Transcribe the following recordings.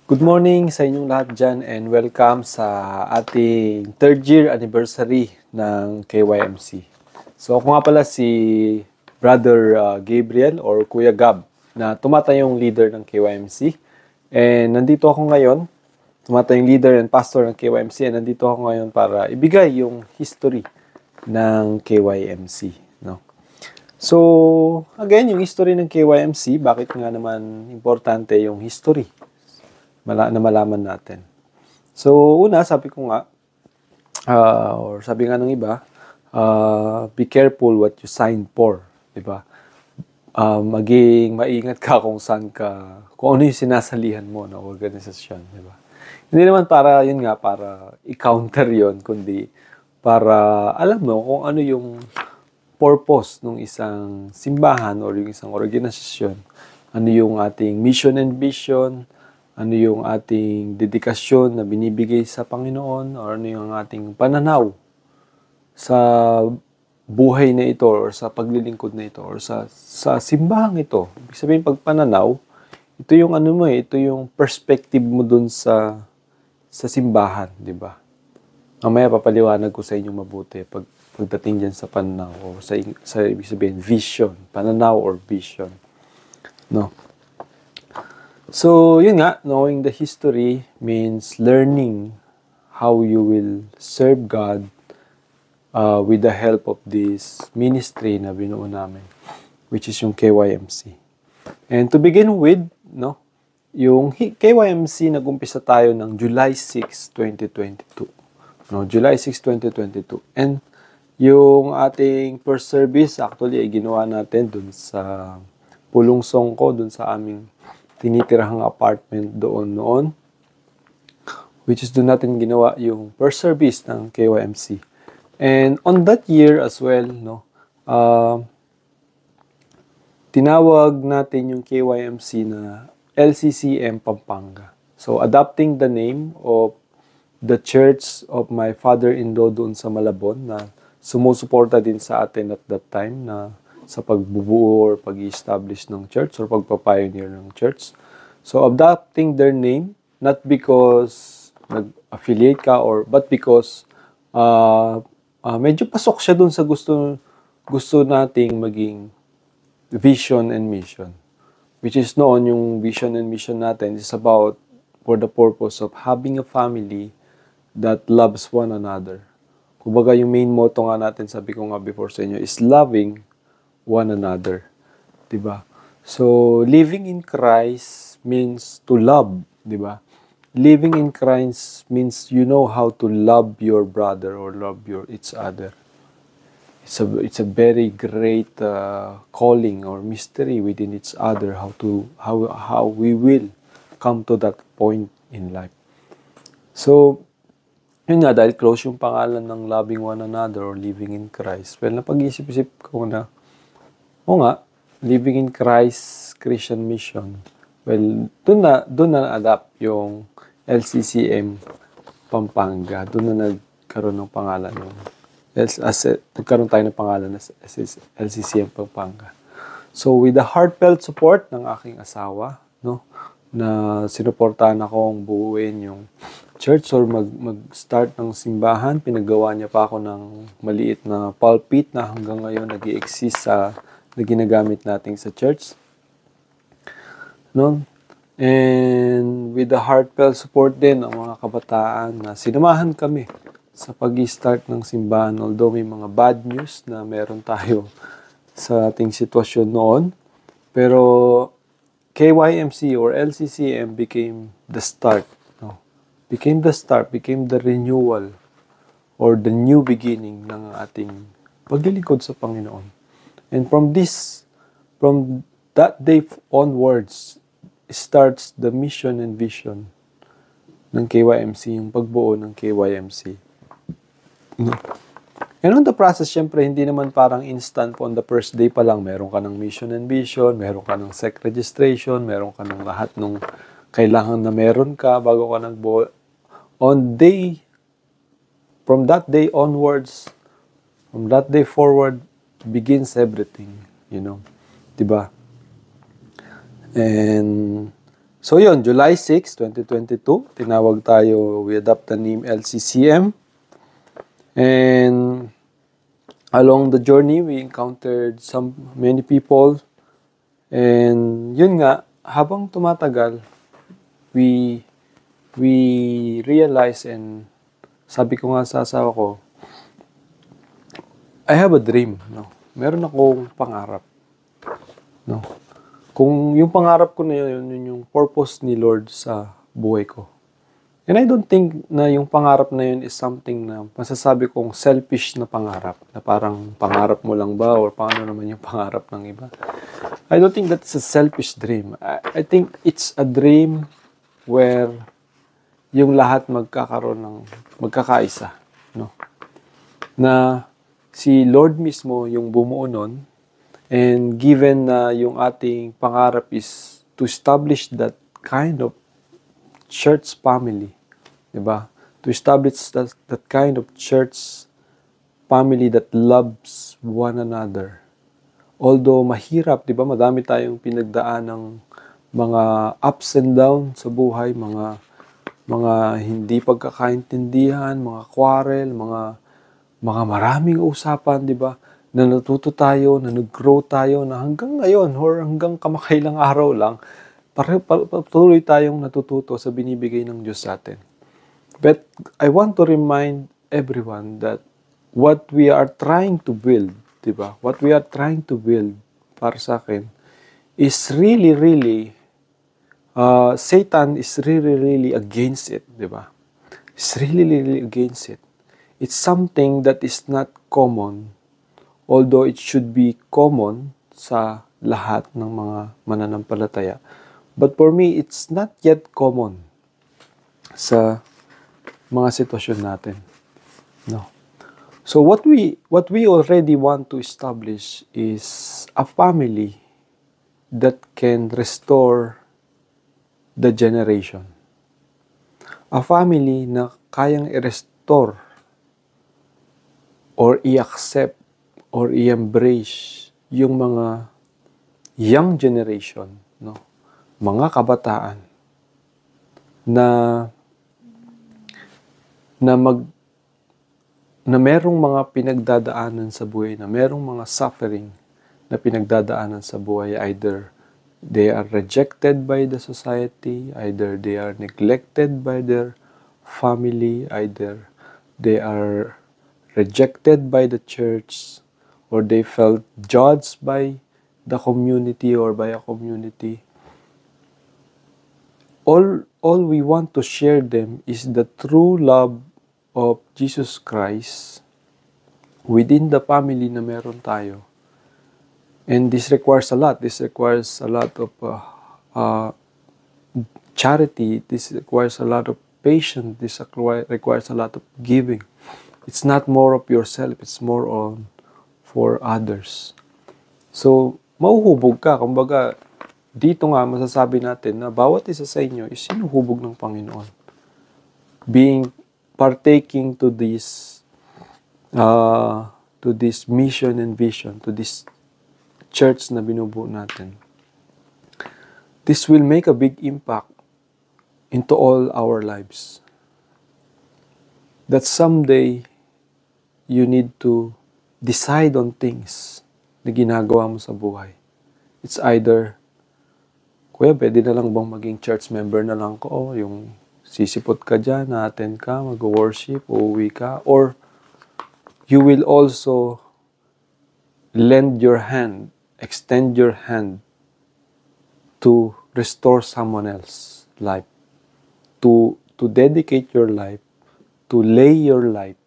Good morning sa inyong lahat dyan and welcome sa ating third year anniversary ng KYMC. So ako nga pala si Brother Gabriel or Kuya Gab na tumatayong leader ng KYMC. And nandito ako ngayon, tumatayong leader and pastor ng KYMC and nandito ako ngayon para ibigay yung history ng KYMC. No? So, again, yung history ng KYMC, bakit nga naman importante yung history na malaman natin. So, una, sabi ko nga, or sabi nga ng iba, be careful what you sign for, di ba? Maging maingat ka kung saan ka, kung ano yung sinasalihan mo na organisasyon, di ba? Hindi naman para, yun nga, para i-counter yun, kundi para alam mo kung ano yung purpose ng isang simbahan or yung isang organisasyon, ano yung ating mission and vision, ano yung ating dedikasyon na binibigay sa Panginoon, or ano yung ating pananaw sa buhay na ito, or sa paglilingkod na ito, or sa simbahang ito. Ibig sabihin, pag pananaw, ito yung ano mo ito yung perspective mo dun sa simbahan, di ba? Mamaya papaliwanag ko sa inyo mabuti pagdating dyan sa pananaw, o sa ibig sabihin, vision, pananaw or vision. No? So, yun nga, knowing the history means learning how you will serve God with the help of this ministry na binuo namin, which is yung KYMC. And to begin with, no, yung KYMC, nag-umpisa tayo ng July 6, 2022. No, July 6, 2022. And yung ating first service, actually, ay ginawa natin dun sa Pulong Songko, dun sa aming tinitirahang apartment doon noon, which is doon natin ginawa yung first service ng KYMC. And on that year as well, no, tinawag natin yung KYMC na LCCM Pampanga. So, adopting the name of the church of my father-in-law doon sa Malabon na sumusuporta din sa atin at that time na sa pagbubuo or pag-establish ng church or pagpapioneer ng church. So, adopting their name, not because nag-affiliate ka but because medyo pasok siya dun sa gusto nating maging vision and mission. Which is noon, yung vision and mission natin is about for the purpose of having a family that loves one another. Kumbaga, yung main motto nga natin, sabi ko nga before sa inyo, is loving one another. Diba? So, living in Christ means to love. Diba? Living in Christ means you know how to love your brother or love each other. It's a very great calling or mystery within each other how we will come to that point in life. So, yun nga, dahil close yung pangalan ng loving one another or living in Christ, well, napag-isip-isip ko na, o nga, living in Christ, Christian mission. Well, doon na adapt yung LCCM Pampanga. Doon na nagkaroon ng pangalan. Nagkaroon tayo ng pangalan na LCCM Pampanga. So, with the heartfelt support ng aking asawa, no, na sinuportahan akong buuin yung church or mag-start ng simbahan, pinagawa niya pa ako ng maliit na pulpit na hanggang ngayon nag-i-exist na ginagamit natin sa church. No? And with the heartfelt support din ng mga kabataan na sinamahan kami sa pag-start ng simbahan. Although may mga bad news na meron tayo sa ating sitwasyon noon. Pero KYMC or LCCM became the start. No? Became the renewal or the new beginning ng ating paglilingkod sa Panginoon. And from that day onwards, starts the mission and vision ng KYMC, yung pagbuo ng KYMC. No? And on the process, syempre, hindi naman parang instant on the first day pa lang. Meron ka ng mission and vision, meron ka ng SEC registration, meron ka ng lahat ng kailangan na meron ka bago ka nagbuo. From that day onwards, from that day forward, begins everything, you know, diba? And So yun, July 6, 2022, tinawag tayo, we adopt the name LCCM. And along the journey, we encountered many people. And yun nga, habang tumatagal, we realize, and sabi ko nga sa asawa ko, I have a dream, no? Meron akong pangarap, no? Kung yung pangarap ko na yun yung purpose ni Lord sa buhay ko. And I don't think na yung pangarap na yun is something na masasabi kong selfish na pangarap, na parang pangarap mo lang ba or paano naman yung pangarap ng iba. I don't think that's a selfish dream. I think it's a dream where yung lahat magkakaisa, no? Na si Lord mismo yung bumuo nun, and given na yung ating pangarap is to establish that kind of church family, diba? To establish that kind of church family that loves one another. Although mahirap, diba? Madami tayong pinagdaan ng mga ups and downs sa buhay, mga hindi pagkakaintindihan, mga quarrel, mga maraming usapan, diba? Na natuto tayo, na nag-grow tayo, na hanggang ngayon or hanggang kamakailang araw lang, patuloy tayong natututo sa binibigay ng Diyos sa atin. But I want to remind everyone that what we are trying to build, diba? What we are trying to build para sa akin is really, Satan is really against it, diba? It's really against it. It's something that is not common, although it should be common sa lahat ng mga mananampalataya. But for me, it's not yet common sa mga sitwasyon natin. No. So what we already want to establish is a family that can restore the generation. A family na kayang i-restore or i-accept or i-embrace yung mga young generation, no? Mga kabataan na merong mga pinagdadaanan sa buhay, na merong mga suffering na pinagdadaanan sa buhay. Either they are rejected by the society, either they are neglected by their family, either they are rejected by the church, or they felt judged by the community or by a community. All we want to share them is the true love of Jesus Christ within the family na meron tayo. And this requires a lot. This requires a lot of charity. This requires a lot of patience. This requires a lot of giving. It's not more of yourself. It's more on for others. So, mauhubog ka. Kumbaga, dito nga masasabi natin na bawat isa sa inyo is sinuhubog ng Panginoon. Partaking to this mission and vision, to this church na binubuo natin. This will make a big impact into all our lives. That someday, you need to decide on things na ginagawa mo sa buhay. It's either, kuya, pwede na lang bang maging church member na lang ko? Yung sisipot ka dyan, na-attend ka, mag-worship, uuwi ka. Or, you will also lend your hand, extend your hand to restore someone else's life. To dedicate your life, to lay your life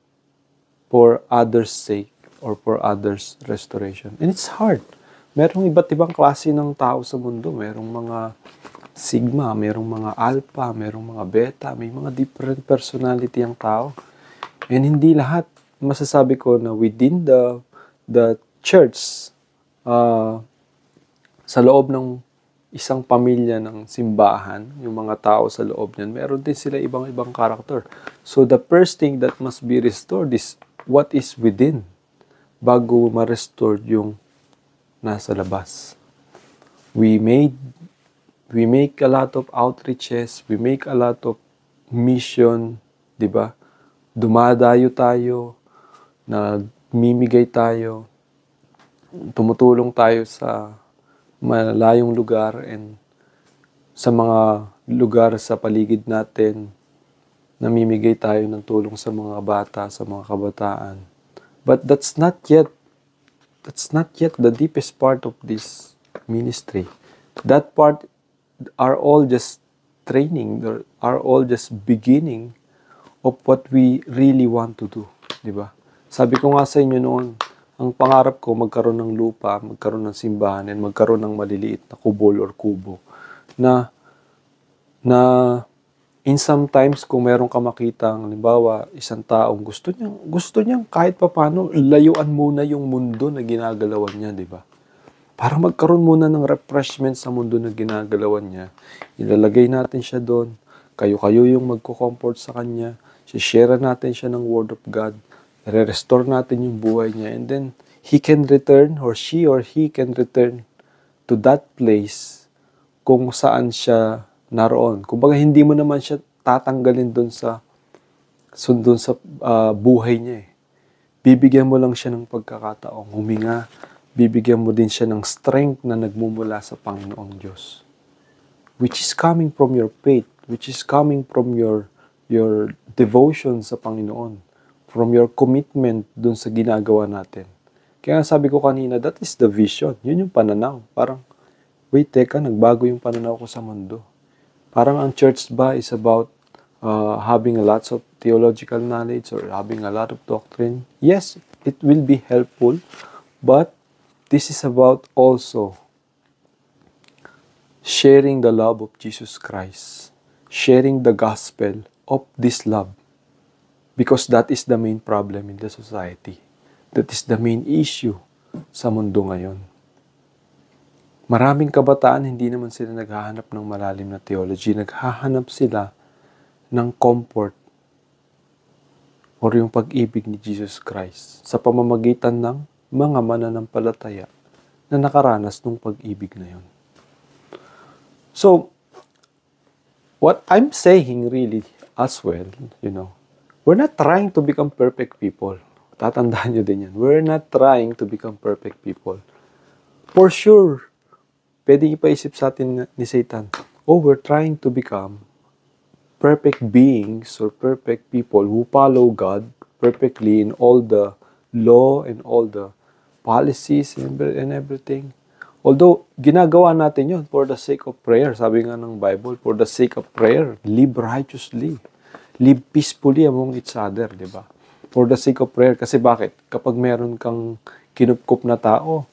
for others' sake or for others' restoration. And it's hard. Merong iba't ibang klase ng tao sa mundo. Merong mga sigma, merong mga alpha, merong mga beta, may mga different personality ang tao. And hindi lahat, masasabi ko na within the church, sa loob ng isang pamilya ng simbahan, yung mga tao sa loob niyan, meron din sila ibang karakter. So the first thing that must be restored is what is within bago ma-restore yung nasa labas. We made We make a lot of outreaches, we make a lot of mission, di ba? Dumadayo tayo, nagmimigay tayo, tumutulong tayo sa malayong lugar and sa mga lugar sa paligid natin, namimigay tayo ng tulong sa mga bata, sa mga kabataan. But that's not yet the deepest part of this ministry. That part are all just training, are all just beginning of what we really want to do, di ba? Sabi ko nga sa inyo noon, ang pangarap ko magkaroon ng lupa, magkaroon ng simbahan, and magkaroon ng maliliit na kubol or kubo na in sometimes kung meron ka makitang, halimbawa, isang taong gusto niyang kahit papaano layuan muna yung mundo na ginagalawan niya, di ba? Para magkaroon muna ng refreshment sa mundo na ginagalawan niya. Ilalagay natin siya doon. Kayo-kayo yung magko-comfort sa kanya. Share natin siya ng Word of God. Re-restore natin yung buhay niya. And then, he can return or she can return to that place kung saan siya naroon. Kumbaga, hindi mo naman siya tatanggalin doon sa buhay niya. Bibigyan mo lang siya ng pagkakataong huminga. Bibigyan mo din siya ng strength na nagmumula sa Panginoong Diyos. Which is coming from your faith, which is coming from your devotion sa Panginoon, from your commitment dun sa ginagawa natin. Kaya sabi ko kanina, that is the vision. Yun yung pananaw. Parang, wait, teka, nagbago yung pananaw ko sa mundo. Parang ang church ba is about having lots of theological knowledge or having a lot of doctrine? Yes, it will be helpful, but this is about also sharing the love of Jesus Christ, sharing the gospel of this love, because that is the main problem in the society. That is the main issue sa mundo ngayon. Maraming kabataan, hindi naman sila naghahanap ng malalim na theology. Naghahanap sila ng comfort or yung pag-ibig ni Jesus Christ sa pamamagitan ng mga mananampalataya na nakaranas ng pag-ibig na yun. So, what I'm saying really as well, we're not trying to become perfect people. Tatandaan nyo din yan. We're not trying to become perfect people. For sure, pwede ipaisip sa atin ni Satan, we're trying to become perfect beings or perfect people who follow God perfectly in all the law and all the policies and everything. Although, ginagawa natin yun for the sake of prayer. Sabi nga ng Bible, for the sake of prayer, live righteously. Live peacefully among each other, di ba? For the sake of prayer. Kasi bakit? Kapag meron kang kinupkup na tao,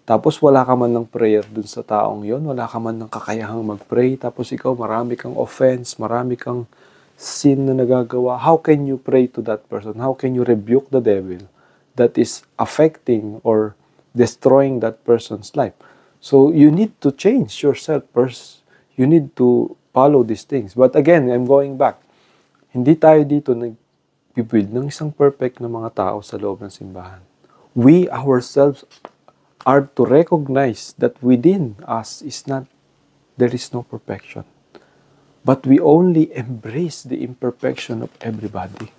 tapos wala ka man ng prayer dun sa taong yon, wala ka man ng kakayahang mag-pray, tapos ikaw marami kang offense, marami kang sin na nagagawa, how can you pray to that person? How can you rebuke the devil that is affecting or destroying that person's life? So you need to change yourself first. You need to follow these things. But again, I'm going back. Hindi tayo dito nag-build ng isang perfect na mga tao sa loob ng simbahan. We ourselves are to recognize that within us there is no perfection. But we only embrace the imperfection of everybody.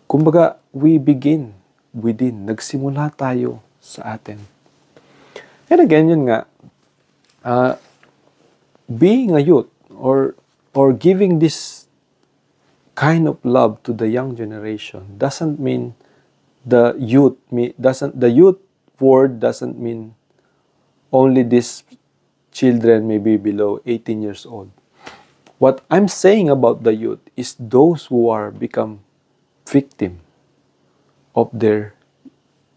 Kumbaga, we begin within. Nagsimula tayo sa atin. And again, yun nga, being a youth or giving this kind of love to the young generation doesn't mean the youth word doesn't mean only these children may be below 18 years old. What I'm saying about the youth is those who are become victim of their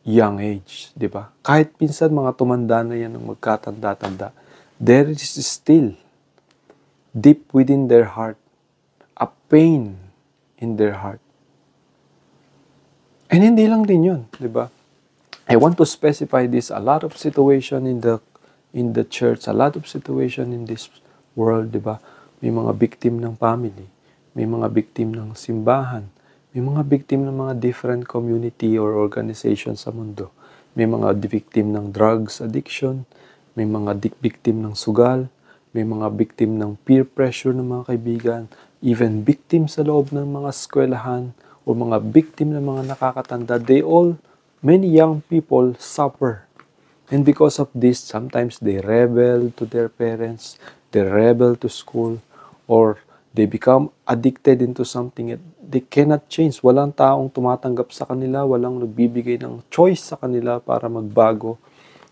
young age, di ba? Kahit pinsan mga tumanda na yan ng magkatanda-tanda, there is still deep within their heart a pain in their heart. And hindi lang din yun, di ba? I want to specify this, a lot of situation in the church, a lot of situation in this world, di ba? May mga victim ng family, may mga victim ng simbahan, may mga victim ng mga different community or organization sa mundo. May mga victim ng drugs addiction, may mga victim ng sugal, may mga victim ng peer pressure ng mga kaibigan, even victim sa loob ng mga eskwelahan, o mga victim ng mga nakakatanda. Many young people suffer. And because of this, sometimes they rebel to their parents, they rebel to school, or they become addicted into something that they cannot change. Walang taong tumatanggap sa kanila, walang nagbibigay ng choice sa kanila para magbago.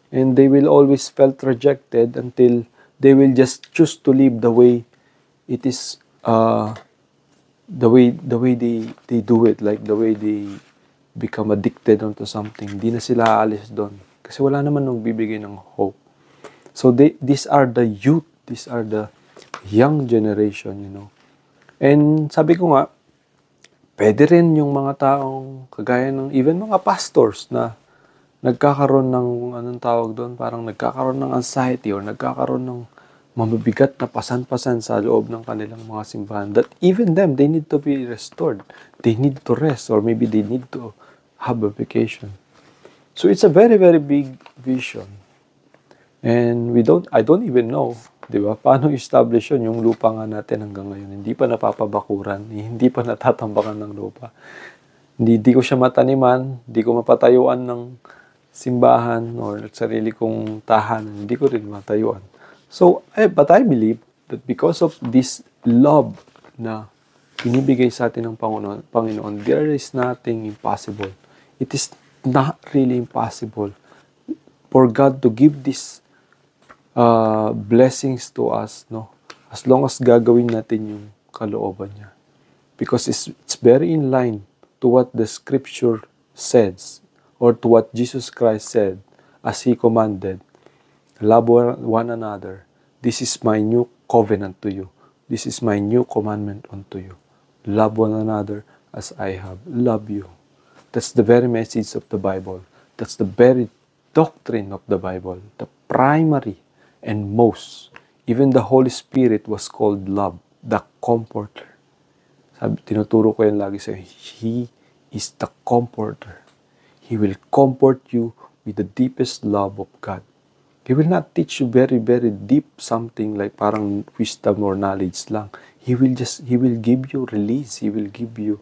And they will always felt rejected until they will just choose to live the way it is, the way they do it, like the way they become addicted onto something. Di na sila aalis doon. Kasi wala naman nung bibigay ng hope. So these are the youth, these are the young generation, And sabi ko nga, pwede rin yung mga taong kagaya ng even mga pastors na nagkakaroon ng, anong tawag doon, parang nagkakaroon ng anxiety or nagkakaroon ng mabibigat na pasan-pasan sa loob ng kanilang mga simbahan. That even them, they need to be restored. They need to rest, or maybe they need to have a vacation. So it's a very, very big vision. And I don't even know, di ba? Paano establish yun? Yung lupa nga natin hanggang ngayon, hindi pa napapabakuran, hindi pa natatambakan ng lupa. Hindi ko siya mataniman, hindi ko mapatayuan ng simbahan or sarili kong tahanan, hindi ko rin matayuan. So, but I believe that because of this love na binibigay sa atin ng Panginoon, there is nothing impossible. It is not really impossible for God to give these blessings to us, as long as gagawin natin yung kalooban niya. Because it's very in line to what the scripture says, or to what Jesus Christ said as He commanded. Love one another. This is my new covenant to you. This is my new commandment unto you. Love one another as I have loved you. That's the very message of the Bible. That's the very doctrine of the Bible. The primary and most. Even the Holy Spirit was called love, the Comforter. Tinuturo ko yan lagi sa'yo. He is the Comforter. He will comfort you with the deepest love of God. He will not teach you very, very deep something like parang wisdom or knowledge lang. He will give you release. He will give you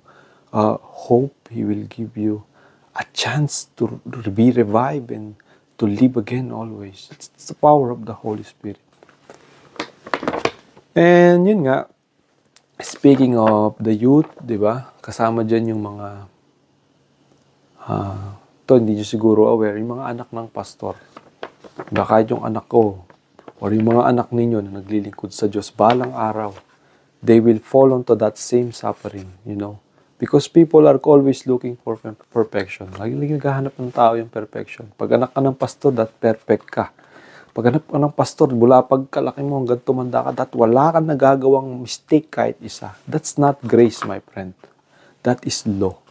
hope. He will give you a chance to be revived and to live again always. It's the power of the Holy Spirit. And yun nga, speaking of the youth, di ba? Kasama dyan yung mga, hindi nyo siguro aware, yung mga anak ng pastor. Diba, kahit yung anak ko, or yung mga anak ninyo na naglilingkod sa Diyos, balang araw, they will fall onto that same suffering, Because people are always looking for perfection. Lagi naghahanap ng tao yung perfection. Pag anak ka ng pastor, that perfect ka. Pag anak ka ng pastor, mula pagkalaki mo hanggang tumanda ka, that wala kang nagagawang mistake kahit isa. That's not grace, my friend. That is law.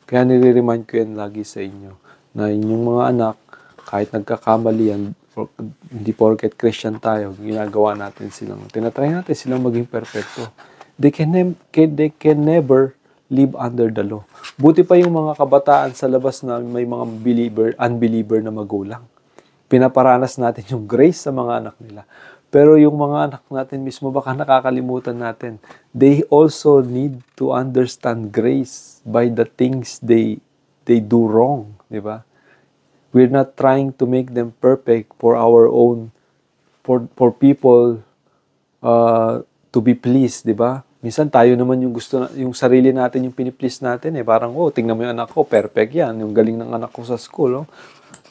Kaya nire-remind ko yan lagi sa inyo, na inyong mga anak, kahit nagkakamali yan, hindi porket Christian tayo, ginagawa natin tinatry natin silang maging perfecto. They can never live under the law. Buti pa yung mga kabataan sa labas na may mga unbeliever na magulang. Pinaparanas natin yung grace sa mga anak nila. Pero yung mga anak natin mismo, baka nakakalimutan natin. They also need to understand grace by the things they do wrong. Di ba? We're not trying to make them perfect for our own, for people to be pleased, di ba? Minsan tayo naman yung yung sarili natin yung piniplease natin Parang, tingnan mo yung anak ko, perfect yan. Yung galing ng anak ko sa school,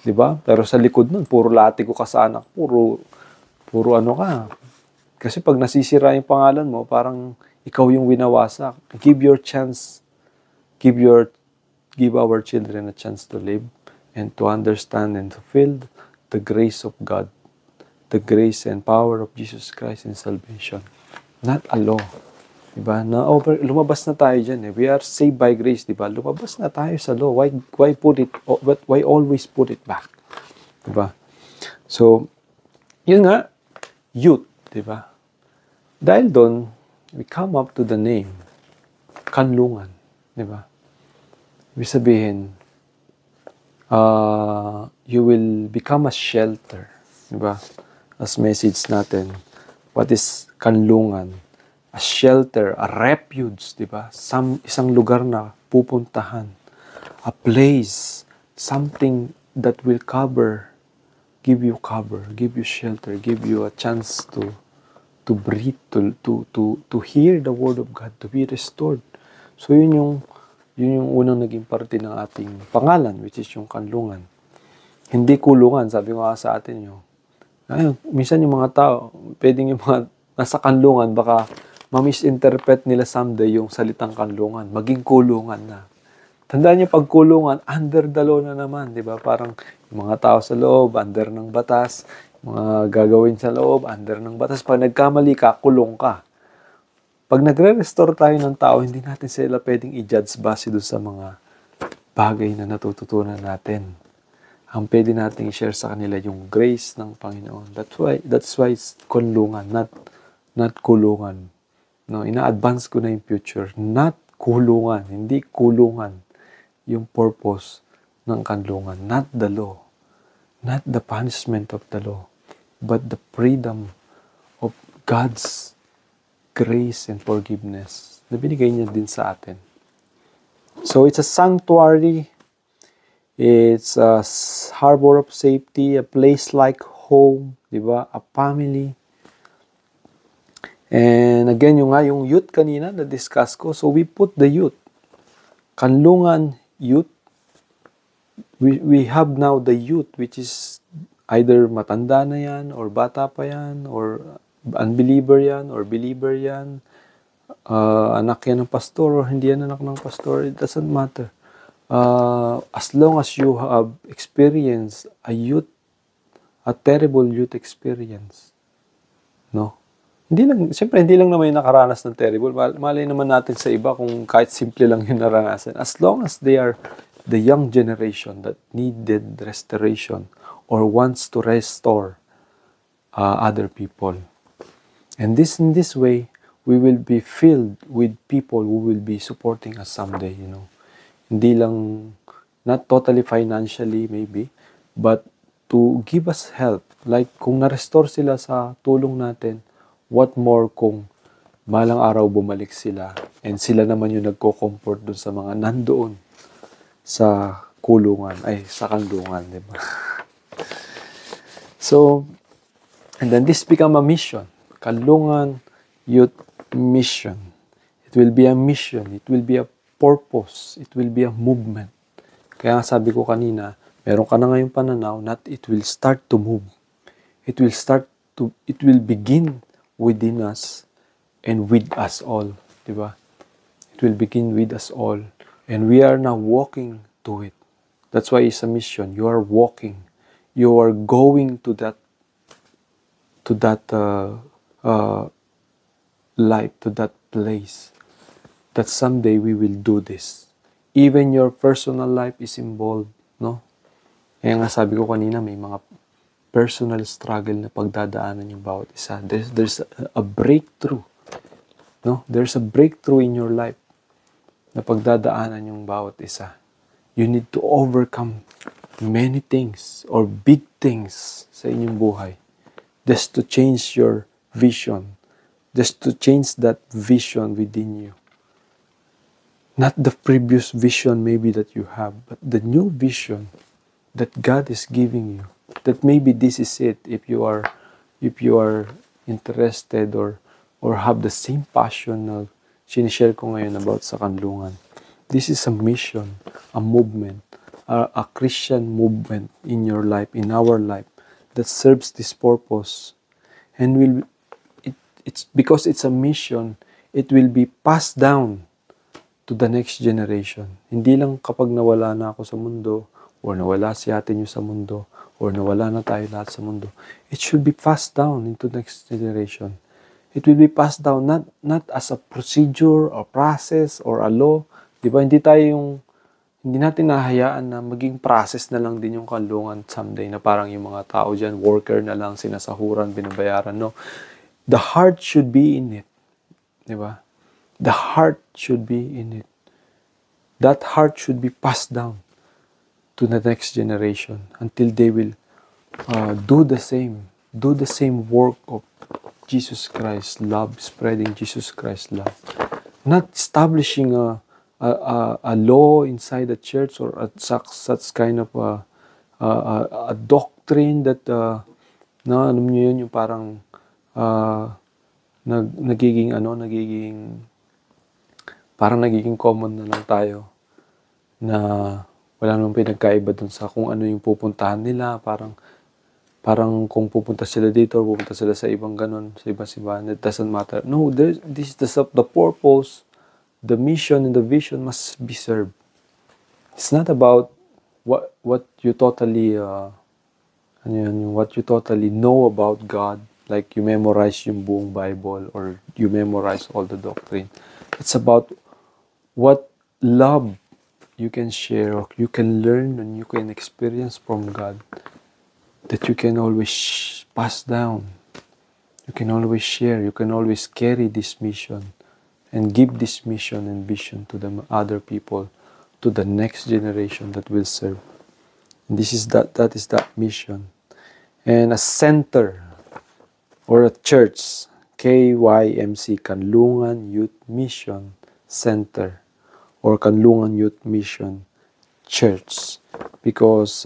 di ba? Pero sa likod nun, puro latigo ka sa anak, puro ano ka. Kasi pag nasisira yung pangalan mo, parang ikaw yung winawasak. Give our children a chance to live and to understand and to feel the grace of God, the grace and power of Jesus Christ in salvation. Not a law. Diba? Lumabas na tayo dyan We are saved by grace, diba? Lumabas na tayo sa law. Why always put it back? Diba? So, yun nga, youth, diba? Dahil doon, we come up to the name, kanlungan, diba? Ibig sabihin, you will become a shelter. Diba? As message natin, what is kanlungan? A shelter, a refuge, diba? Isang lugar na pupuntahan. A place, something that will give you shelter, give you a chance to breathe, to hear the word of God, to be restored. So yun yung unang naging parte ng ating pangalan, which is yung kanlungan. Hindi kulungan, sabi ko nga sa atin yung, minsan yung mga tao, pwedeng yung mga nasa kanlungan, baka ma-misinterpret nila someday yung salitang kanlungan, maging kulungan na. Tandaan niyo, pag kulungan, under the law na naman, di ba? Parang yung mga tao sa loob, under ng batas, mga gagawin sa loob, under ng batas. Pag nagkamali ka, kulong ka. Pag nagre-restore tayo ng tao, hindi natin sila pwedeng i-judge base doon sa mga bagay na natututunan natin. Ang pwede natin i-share sa kanila yung grace ng Panginoon. That's why it's kulungan, not kulungan. No, ina-advance ko na yung future. Not kulungan, hindi kulungan yung purpose ng kanlungan. Not the law. Not the punishment of the law. But the freedom of God's grace and forgiveness na binigay niya din sa atin. So it's a sanctuary. It's a harbor of safety, a place like home, di ba? A family. And again, yung youth kanina na-discuss ko. So we put the youth. Kanlungan youth. We have now the youth, which is either matanda na yan, or bata pa yan, or unbeliever yan, or believer yan. Anak yan ng pastor, or hindi yan anak ng pastor. It doesn't matter. As long as you have experienced a terrible youth experience, no? Siyempre, hindi lang naman yung nakaranas ng terrible. Malay naman natin sa iba kung kahit simple lang yung naranasan. As long as they are the young generation that needed restoration or wants to restore other people. And in this way, we will be filled with people who will be supporting us someday, you know. Hindi lang, not totally financially maybe, but to give us help. Like, kung na-restore sila sa tulong natin, what more kung balang araw bumalik sila and sila naman yung nagko-comfort dun sa mga nandoon sa kulungan, sa kanlungan, di ba? So, and then this become a mission. Kanlungan Youth Mission. It will be a mission. It will be a purpose. It will be a movement. Kaya sabi ko kanina, meron ka na ngayong pananaw that it will start to move. It will begin within us and with us all. Diba? It will begin with us all. And we are now walking to it. That's why it's a mission. You are walking. You are going to that life, to that place. That someday we will do this. Even your personal life is involved, no? Kaya nga sabi ko kanina, may mga personal struggle na pagdadaanan yung bawat isa. There's a breakthrough. No? There's a breakthrough in your life na pagdadaanan yung bawat isa. You need to overcome many things or big things sa inyong buhay just to change your vision, just to change that vision within you. Not the previous vision maybe that you have, but the new vision that God is giving you. That maybe this is it if you are interested or have the same passion na sinishare ko ngayon about sa kanlungan. This is a mission, a movement, a Christian movement in your life, in our life, that serves this purpose. And it's because it's a mission, it will be passed down to the next generation. Hindi lang kapag nawala na ako sa mundo, or nawala si ate niyo sa mundo, or nawala na tayo lahat sa mundo. It should be passed down into the next generation. It will be passed down not as a procedure or process or a law. Diba? Hindi natin nahayaan na maging process na lang din yung kanlungan someday na parang yung mga tao dyan, worker na lang, sinasahuran, binabayaran. No. The heart should be in it. Diba? The heart should be in it. That heart should be passed down to the next generation until they will do the same. Do the same work of Jesus Christ love, spreading Jesus Christ love. Not establishing a law inside the church or such kind of a doctrine that na alam niyo yun, yung parang nagiging common na lang tayo na wala namang pinagkaiba dun sa kung ano yung pupuntahan nila, parang kung pupunta sila dito or pupunta sila sa ibang ganun, sa ibang simbahan, it doesn't matter. No, this is the purpose, the mission, and the vision must be served. It's not about what you totally what you totally know about God, like you memorize yung buong Bible or you memorize all the doctrine. It's about what love you can share or you can learn and you can experience from God that you can always pass down. You can always share. You can always carry this mission and give this mission and vision to the other people, to the next generation that will serve. And that is that mission. And a center or a church, KYMC, Kanlungan Youth Mission Center or Kanlungan Youth Mission Church, because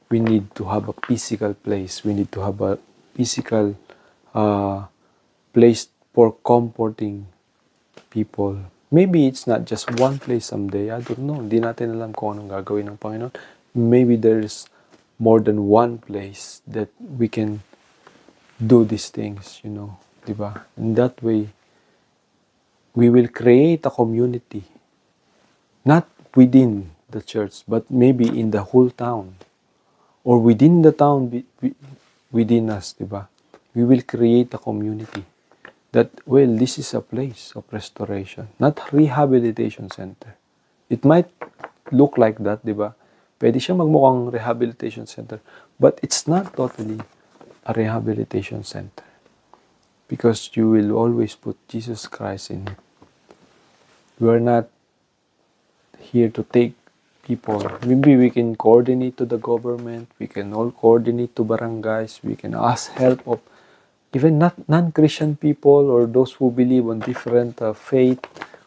we need to have a physical place. We need to have a physical place for comforting people. Maybe it's not just one place someday. I don't know. Hindi natin alam kung anong gagawin ng Panginoon. Maybe there's more than one place that we can do these things, diba? In that way, we will create a community. Not within the church, but maybe in the whole town. Or within the town, within us, diba? We will create a community that, well, this is a place of restoration, not rehabilitation center. It might look like that, diba? Pwede siya magmukhang rehabilitation center, but it's not totally a rehabilitation center because you will always put Jesus Christ in it. We are not here to take people. Maybe we can coordinate to the government, we can all coordinate to barangays, we can ask help of even not non-Christian people or those who believe on different faith.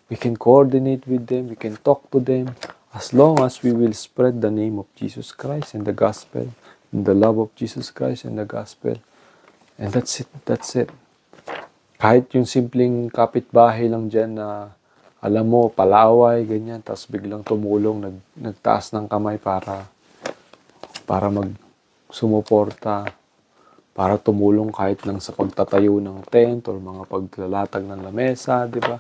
We can coordinate with them, we can talk to them, as long as we will spread the name of Jesus Christ and the gospel, and the love of Jesus Christ and the gospel. And that's it. Kahit yung simpleng kapitbahay lang dyan na, alam mo, palaway, ganyan, tapos biglang tumulong, nagtaas ng kamay para sumuporta, para tumulong kahit lang sa pagtatayo ng tent or mga paglalatag ng lamesa, di ba?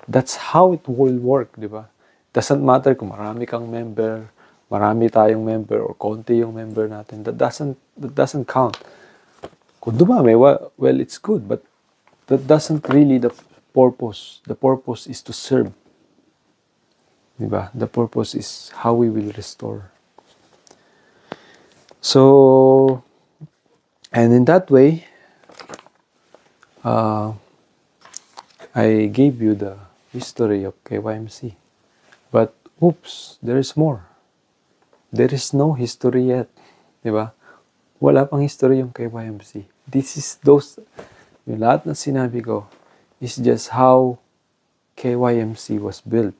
That's how it will work, di ba? Doesn't matter kung marami kang member, marami tayong member, or konti yung member natin. That doesn't count. Kung dumami, well, it's good, but that doesn't really the purpose. The purpose is to serve. Diba? The purpose is how we will restore. So, and in that way, I gave you the history of KYMC. But, oops, there is more. There is no history yet. Diba? Wala pang history yung KYMC. Yung lahat na sinabi ko is just how KYMC was built.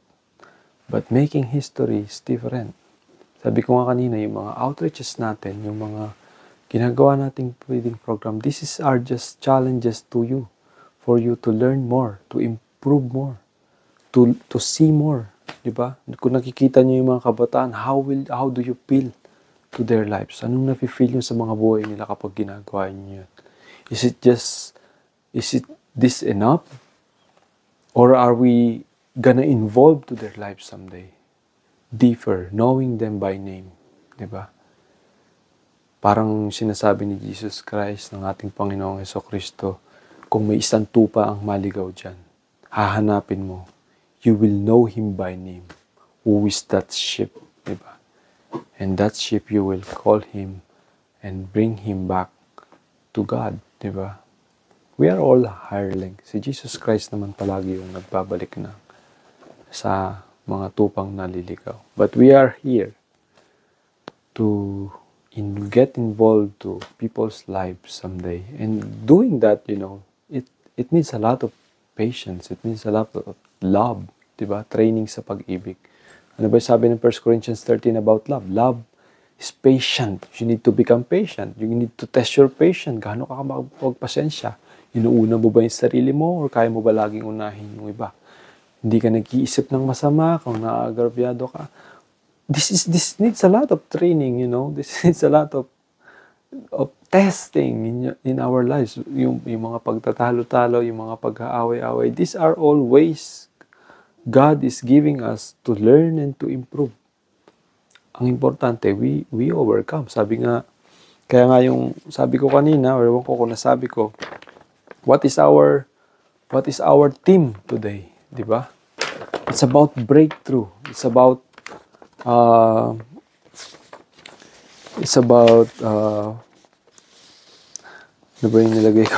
But making history is different. Sabi ko nga kanina, yung mga outreaches natin, yung mga ginagawa nating reading program, are just challenges to you, for you to learn more, to improve more, to see more. Diba? Kung nakikita niyo yung mga kabataan, how do you feel to their lives? Anong nafe-feel nyo sa mga buhay nila kapag ginagawa niyo yun? Is it this enough? Or are we gonna involve to their lives someday? Deeper, knowing them by name. Diba? Parang sinasabi ni Jesus Christ, ng ating Panginoong Jesucristo, kung may isang tupa ang maligaw dyan, hahanapin mo. You will know him by name. Who is that sheep? Diba? And that sheep you will call him and bring him back to God. Diba? We are all hireling. Si Jesus Christ naman palagi yung nagbabalik na sa mga tupang naliligaw. But we are here to get involved to people's lives someday. And doing that, it needs a lot of patience. It needs a lot of love, diba? Training sa pag-ibig. Ano ba sabi ng 1 Corinthians 13 about love? Love is patient. You need to become patient. You need to test your patience. Gaano ka magpasensya? Inuuna mo ba yung sarili mo or kaya mo ba laging unahin yung iba? Hindi ka nag-iisip ng masama kung naagrabyado ka. This needs a lot of training, This needs a lot of testing in our lives. Yung mga pagtatalo-talo, yung mga pag-aaway-away. These are all ways God is giving us to learn and to improve. Ang importante, we overcome. Kaya nga yung sabi ko kanina, or ewan ko kung nasabi ko, what is our theme today? Diba? It's about breakthrough. It's about ano ba yung nilagay ko?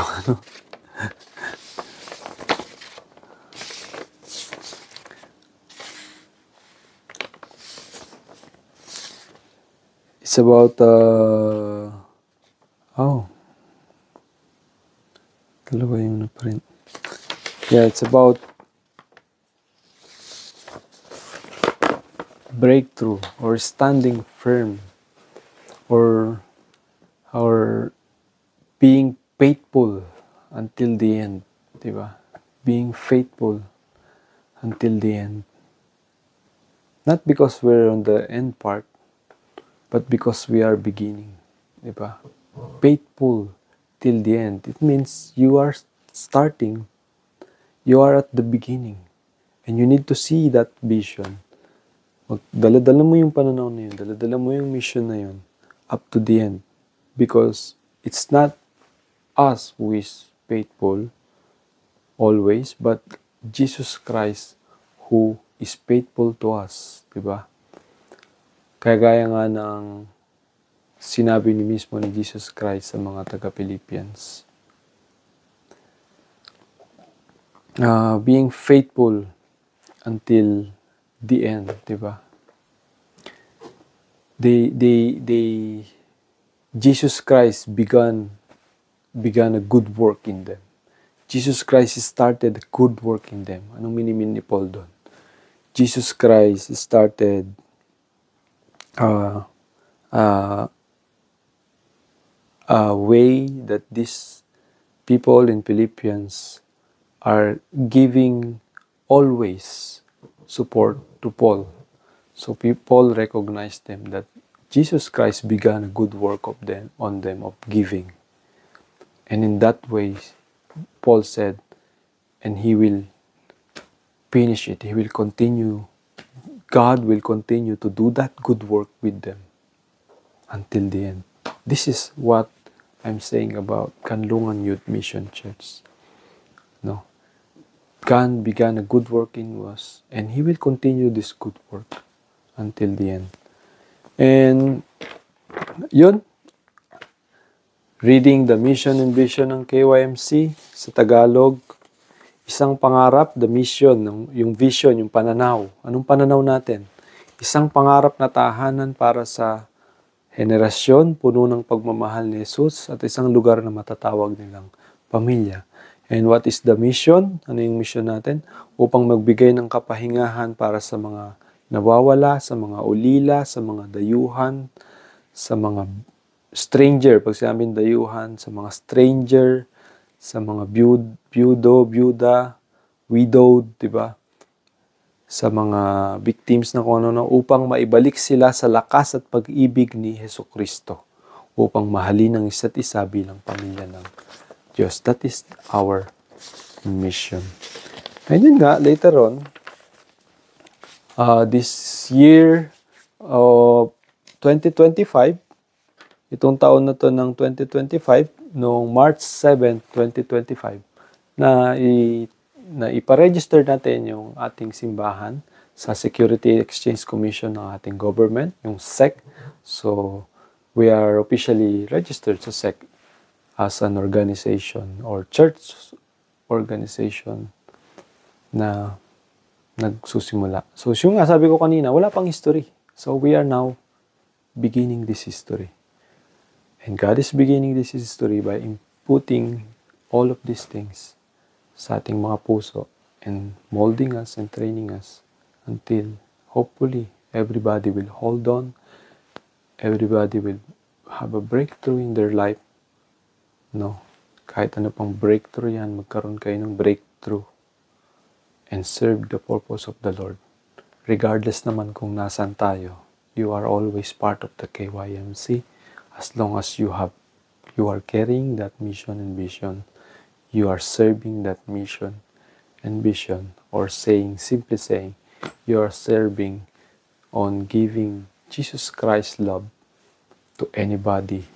It's about, dalawa yung na-print. Yeah, it's about breakthrough or standing firm or being faithful until the end, diba? Being faithful until the end. Not because we're on the end part, but because we are beginning, diba? Faithful till the end. It means you are starting, you are at the beginning, and you need to see that vision. Dala-dala mo yung pananaw na yun, dala-dala mo yung mission na yun, up to the end. Because it's not us who is faithful always, but Jesus Christ who is faithful to us, diba? Kaya gaya nga ng sinabi ni mismo ni Jesus Christ sa mga taga-Philippians. Being faithful until the end, diba? Jesus Christ began a good work in them. Jesus Christ started a good work in them. Anong minimin ni Paul doon? Jesus Christ started a way that these people in Philippians are giving always support to Paul. So Paul recognized them that Jesus Christ began a good work on them of giving. And in that way, Paul said, and he will finish it. He will continue. God will continue to do that good work with them until the end. This is what I'm saying about Kanlungan Youth Mission Church. No, God began a good work in us, and He will continue this good work until the end. And yun, reading the mission and vision ng KYMC sa Tagalog, isang pangarap, the mission, yung vision, yung pananaw. Anong pananaw natin? Isang pangarap na tahanan para sa henerasyon, puno ng pagmamahal ni Jesus, at isang lugar na matatawag nilang pamilya. And what is the mission? Ano yung mission natin? Upang magbigay ng kapahingahan para sa mga nawawala, sa mga ulila, sa mga dayuhan, sa mga stranger. Pag sinabing dayuhan, sa mga stranger, sa mga byuda, widowed, diba? Sa mga victims na kung ano, upang maibalik sila sa lakas at pag-ibig ni Jesucristo, upang mahalin ang isa't isa bilang pamilya ng Diyos. That is our mission. And yun nga, later on, this year of 2025, itong taon na to ng 2025, noong March 7, 2025, na iparegister natin yung ating simbahan sa Security Exchange Commission ng ating government, yung SEC. So, we are officially registered sa SEC as an organization or church organization na nagsusimula. So, yung nga sabi ko kanina, wala pang history. So, we are now beginning this history. And God is beginning this history by inputting all of these things sa ating mga puso and molding us and training us until hopefully everybody will hold on, everybody will have a breakthrough in their life. No, kahit ano pang breakthrough yan, magkaroon kayo ng breakthrough and serve the purpose of the Lord. Regardless naman kung nasan tayo, you are always part of the KYMC as long as you are carrying that mission and vision. You are serving that mission and vision, or simply saying, you are serving on giving Jesus Christ's love to anybody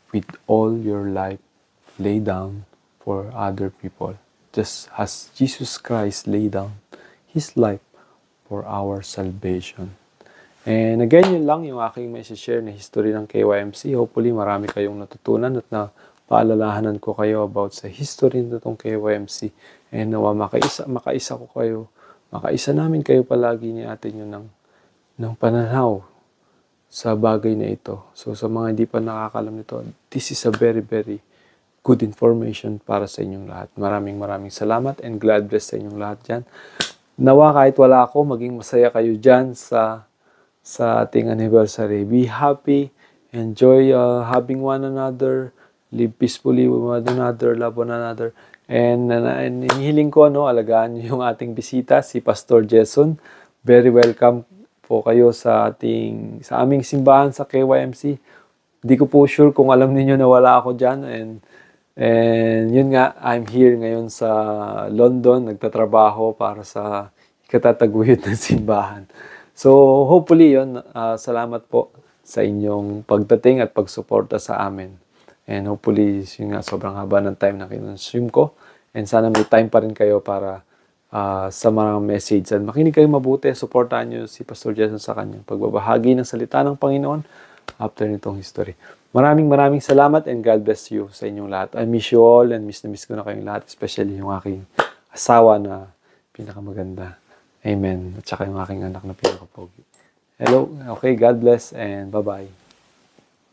with all your life lay down for other people, just as Jesus Christ laid down His life for our salvation. And again, yun lang yung aking may share na history ng KYMC. Hopefully, marami kayong natutunan at na paalalahanan ko kayo about sa history nitong KYMC. And nawa makaisa namin kayo palagi ni atin yun ng pananaw sa bagay na ito. So sa mga hindi pa nakakalam nito, this is a very, very good information para sa inyong lahat. Maraming salamat and God bless sa inyong lahat dyan. Nawa kahit wala ako, maging masaya kayo dyan sa ating anniversary. Be happy, enjoy having one another, live peacefully with one another, love one another. And hinihiling ko, alagaan niyo yung ating bisita, si Pastor Jason. Very welcome po kayo sa aming simbahan sa KYMC. Di ko po sure kung alam niyo na wala ako dyan. And yun nga, I'm here ngayon sa London, nagtatrabaho para sa ikatataguyod ng simbahan. So, hopefully yun, salamat po sa inyong pagdating at pagsuporta sa amin. And hopefully, yun nga, sobrang haba ng time na kinonsume ko. And sana may time pa rin kayo para sa mga message. And makinig kayo mabuti, supportahan nyo si Pastor Jason sa kanyang pagbabahagi ng salita ng Panginoon after nitong history. Maraming salamat and God bless you sa inyong lahat. I miss you all and miss ko na kayong lahat, especially yung aking asawa na pinakamaganda. Amen. At saka yung aking anak na pinakapogi. Hello. Okay, God bless and bye-bye.